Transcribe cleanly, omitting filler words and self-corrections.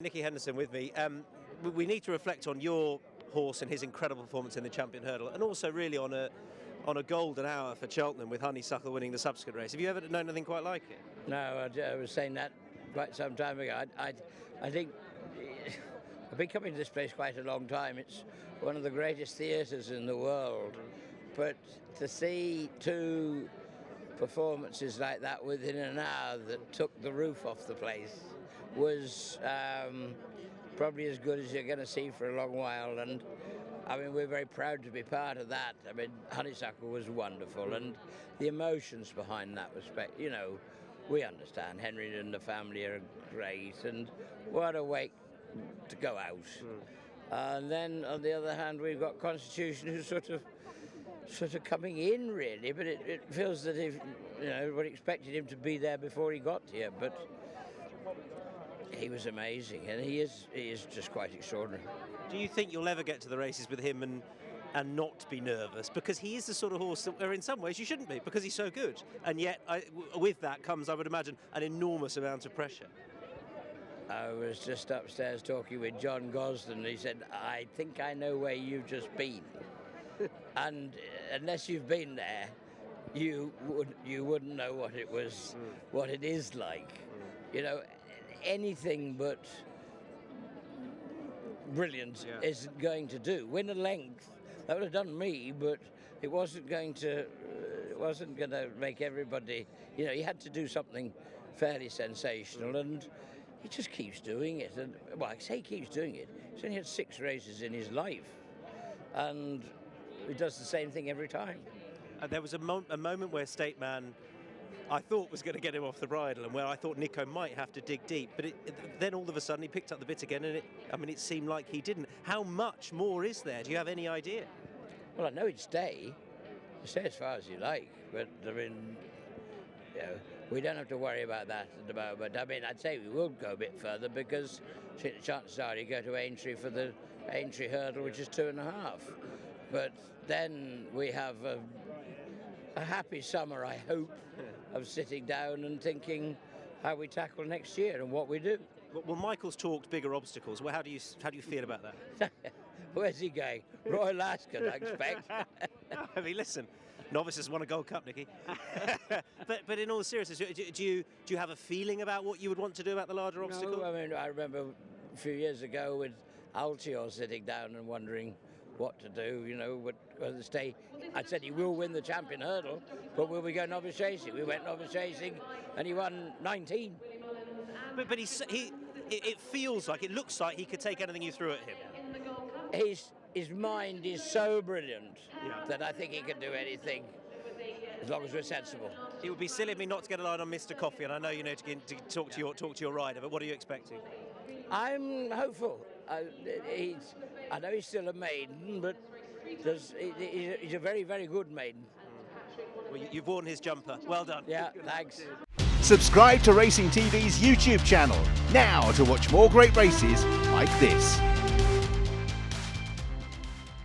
Nicky Henderson with me. We need to reflect on your horse and his incredible performance in the Champion Hurdle, and also really on a golden hour for Cheltenham with Honeysuckle winning the subsequent race. Have you ever known anything quite like it? No, I was saying that quite some time ago. I think I've been coming to this place quite a long time. It's one of the greatest theatres in the world. But to see two performances like that within an hour that took the roof off the place was probably as good as you're going to see for a long while. And I mean, we're very proud to be part of that. I mean, Honeysuckle was wonderful, and the emotions behind that was, you know, we understand Henry and the family are great, and what a wake to go out. And then on the other hand, we've got Constitution, who's sort of coming in really, but it feels that if, you know, everybody expected him to be there before he got here, but he was amazing, and he is just quite extraordinary. Do you think you'll ever get to the races with him and not be nervous? Because he is the sort of horse that, or in some ways you shouldn't be, because he's so good. And yet, with that comes, I would imagine, an enormous amount of pressure. I was just upstairs talking with John Gosden. He said, "I think I know where you've just been." And unless you've been there, you wouldn't know what it was, what it is like. You know, anything but brilliant isn't going to do. Win a length, that would have done me, but it wasn't going to make everybody. You know, he had to do something fairly sensational, and he just keeps doing it. And well, I say he keeps doing it. He's only had 6 races in his life, and he does the same thing every time. And there was a moment where State Man, I thought, was going to get him off the bridle, and where I thought Nico might have to dig deep, but then all of a sudden he picked up the bit again, and it seemed like he didn't. How much more is there? Do you have any idea? Well, I know he'd stay as far as you like, but I mean, you know, we don't have to worry about that at the moment. I mean, I'd say we will go a bit further, because chances are you go to Aintree for the Aintree Hurdle, which is 2.5. But then we have a happy summer, I hope, of sitting down and thinking how we tackle next year and what we do. Well, Michael's talked bigger obstacles. Well, how do you feel about that? Where's he going? Royal Ascot, I expect. I mean, listen, novices won a Gold Cup, Nicky. but in all seriousness, do you have a feeling about what you would want to do about the larger obstacle? No, I mean, I remember a few years ago with Altior sitting down and wondering what to do, you know, whether to stay. I said he will win the Champion Hurdle, but will we go novice racing? We went novice racing, and he won 19. But it feels like, it looks like he could take anything you threw at him. His mind is so brilliant that I think he can do anything, as long as we're sensible. It would be silly of me not to get a line on Mr. Coffee, and I know you know to talk to your rider, but what are you expecting? I'm hopeful. I know he's still a maiden, but he's a very, very good maiden. Well, you've worn his jumper. Well done. Yeah, thanks. Subscribe to Racing TV's YouTube channel now to watch more great races like this.